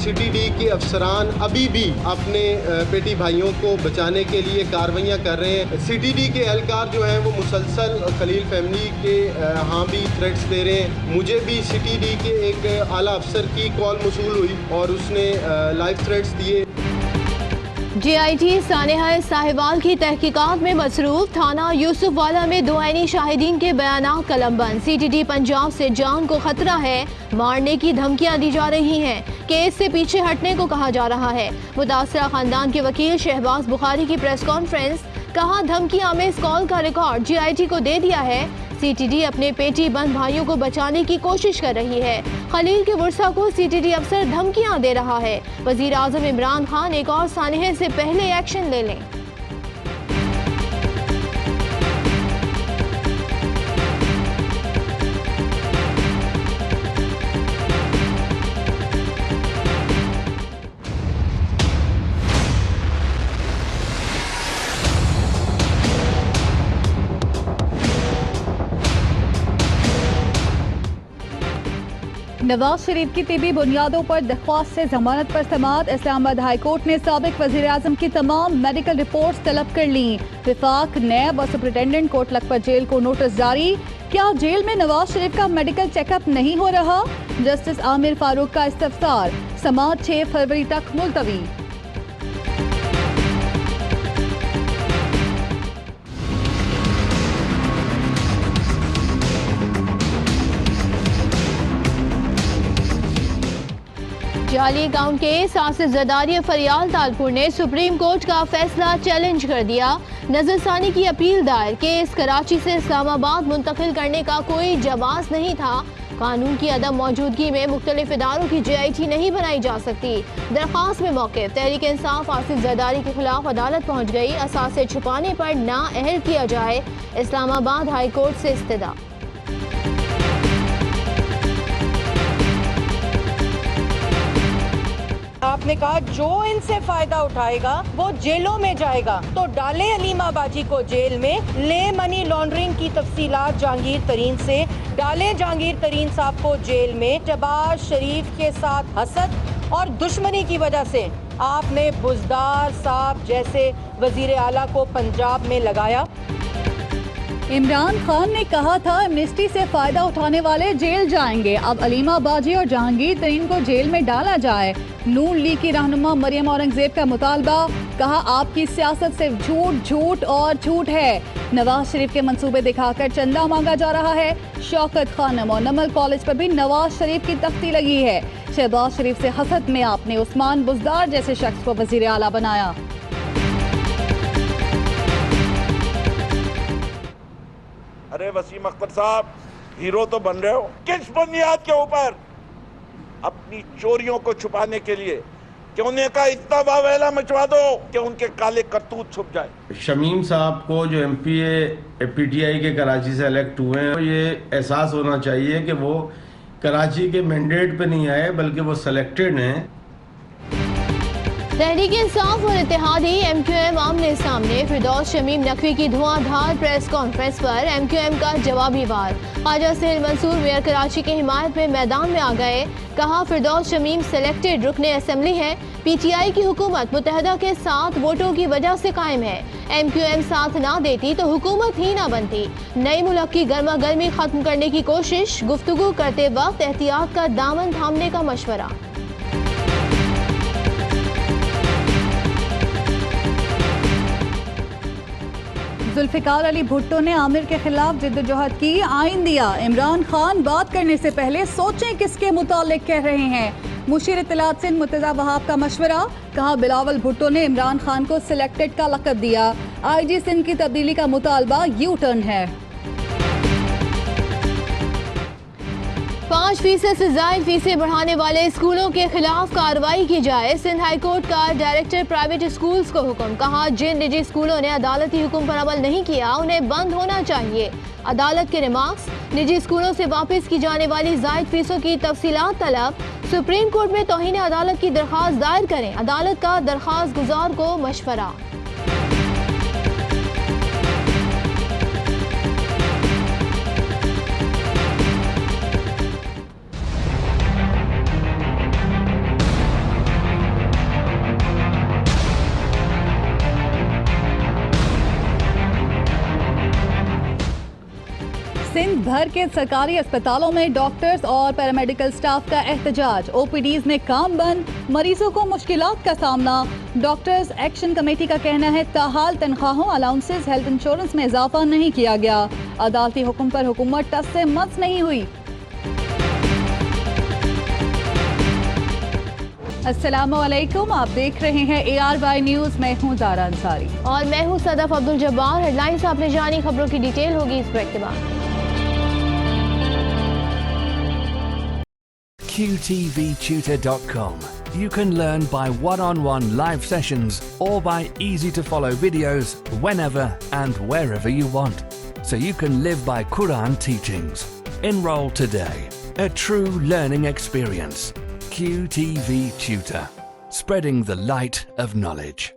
CTD के अफसरान अभी भी अपने बेटी भाइयों को बचाने के लिए कार्रवाइयाँ कर रहे हैं। CTD के एहलकार जो हैं वो मुसलसल खलील फैमिली के यहाँ भी थ्रेट्स दे रहे हैं। मुझे भी CTD के एक आला अफसर की कॉल मौसूल हुई और उसने लाइव थ्रेट्स दिए। GIT सानेहा साहिवाल की तहकीकात में मसरूफ। थाना यूसुफवाला में दो ऐनी शाहिदीन के बयानात कलमबंद। CTD पंजाब से जान को खतरा है, मारने की धमकियां दी जा रही हैं। केस से पीछे हटने को कहा जा रहा है। मुतासरा खानदान के वकील शहबाज बुखारी की प्रेस कॉन्फ्रेंस, कहा धमकियां में इस कॉल का रिकॉर्ड GIT को दे दिया है। CTD अपने पेटी बंद भाइयों को बचाने की कोशिश कर रही है। खलील के बुरसा को CTD अफसर धमकियां दे रहा है। वजीर आजम इमरान खान एक और सानहे से पहले एक्शन ले लें। नवाज शरीफ की तिबी बुनियादों पर दरख्वास्त से जमानत पर समाअत। इस्लामाबाद हाई कोर्ट ने साबिक वजीर आजम की तमाम मेडिकल रिपोर्ट्स तलब कर ली। विफाक, नैब और सुप्रिटेंडेंट कोर्ट लखपत जेल को नोटिस जारी। क्या जेल में नवाज शरीफ का मेडिकल चेकअप नहीं हो रहा? जस्टिस आमिर फारूक का इस्तफसार। समाअत 6 फरवरी तक मुलतवी। जाली अकाउंट केस, आसिफ जरदारी फरियाल तालपुर ने सुप्रीम कोर्ट का फैसला चैलेंज कर दिया। नजरसानी की अपील दायर। केस कराची से इस्लामाबाद मुंतकिल करने का कोई जवाज नहीं था। कानून की अदम मौजूदगी में मुख्तलिफ इदारों की GIT नहीं बनाई जा सकती। दरख्वास्त में मौक़िफ़। तहरीक इंसाफ आसिफ जरदारी के खिलाफ अदालत पहुँच गई। असासे छुपाने पर नाअहल किया जाए। इस्लामाबाद हाई कोर्ट से इस्तदा। आपने कहा जो इनसे फायदा उठाएगा वो जेलों में जाएगा, तो डाले अलीमा बाजी को जेल में। ले मनी लॉन्ड्रिंग की तफसीलात जहांगीर तरीन से, डाले जहांगीर तरीन साहब को जेल में। शहबाज शरीफ के साथ हसद और दुश्मनी की वजह से आपने बुज़दार साहब जैसे वजीर आला को पंजाब में लगाया। इमरान खान ने कहा था एमनेस्टी से फायदा उठाने वाले जेल जाएंगे। अब अलीमा बाजी और जहांगीर तरीन को जेल में डाला जाए। नून लीग की रहनुमा मरियम औरंगजेब का मुतालबा, कहा आपकी सियासत सिर्फ झूठ झूठ और झूठ है। नवाज शरीफ के मंसूबे दिखाकर चंदा मांगा जा रहा है। शौकत खानम और नमल कॉलेज पर भी नवाज शरीफ की तख्ती लगी है। शहबाज शरीफ से हसद में आपने उस्मान बुज़दार जैसे शख्स को वजीर आला बनाया। अरे वसीम अख्तर साहब, हीरो तो बन रहे हो, किस बुनियाद के ऊपर? अपनी चोरियों को छुपाने के लिए कि उन्हें का इतना वावेला मचवा दो कि उनके काले करतूत छुप जाए। शमीम साहब को जो MPA PTI के कराची से इलेक्ट हुए हैं, ये एहसास होना चाहिए कि वो कराची के मैंडेट पे नहीं आए बल्कि वो सिलेक्टेड हैं। तहरीक इंसाफ और इत्तेहादी MQM आमने सामने। फिरदौस शमीम नकवी की धुआंधार प्रेस कॉन्फ्रेंस पर MQM का जवाबी वार। ख्वाजा सुहेल मंसूर मेयर कराची की हिमायत में मैदान में आ गए। कहा फिरदौस शमीम सिलेक्टेड रुकने असेंबली है। PTI की हुकूमत मुत्तहदा के साथ वोटों की वजह से कायम है। MQM साथ ना देती तो हुकूमत ही ना बनती। नई मुल्क की गर्मा गर्मी खत्म करने की कोशिश। गुफ्तगू करते वक्त एहतियात का दामन थामने का मशवरा। जुल्फिकार अली भुट्टो ने आमिर के खिलाफ जिद्दोजहद की, आइन दिया। इमरान खान बात करने से पहले सोचें किसके मुतालिक कह रहे हैं। मुशीर इत्तलात सिंध मुर्तज़ा वहाब का मशवरा। कहा बिलावल भुट्टो ने इमरान खान को सिलेक्टेड का लक़ब दिया। IG सिंध की तब्दीली का मुतालबा यू टर्न है। 5% से ज़ायद फीसें बढ़ाने वाले स्कूलों के खिलाफ कार्रवाई की जाए। सिंध हाई कोर्ट का डायरेक्टर प्राइवेट स्कूल्स को हुक्म। कहा जिन निजी स्कूलों ने अदालती हुक्म पर अमल नहीं किया उन्हें बंद होना चाहिए। अदालत के रिमार्क्स। निजी स्कूलों से वापस की जाने वाली ज़ायद फीसों की तफसीलात तलब। सुप्रीम कोर्ट में तौहीन अदालत की दरख्वास्त दायर करें। अदालत का दरख्वास्त गुजार को मशवरा। भर के सरकारी अस्पतालों में डॉक्टर्स और पैरामेडिकल स्टाफ का एहतजाज। ओपीडीज में काम बंद, मरीजों को मुश्किलात का सामना। डॉक्टर्स एक्शन कमेटी का कहना है ताहाल तनख्वाहों, अलाउंसेस, हेल्थ इंश्योरेंस में इजाफा नहीं किया गया। अदालती हुक्म पर हुकूमत टस से मस नहीं हुई। अस्सलामुअलैकुम, आप देख रहे हैं ARY न्यूज। मैं हूं ज़ारा अंसारी और मैं हूं सदफ अब्दुल जब्बार। हेडलाइंस आपने जानी, खबरों की डिटेल होगी इस ब्रेक के बाद। QTVtutor.com. You can learn by one-on-one live sessions or by easy-to-follow videos whenever and wherever you want. So you can live by Quran teachings. Enroll today. A true learning experience. QTV Tutor. Spreading the light of knowledge.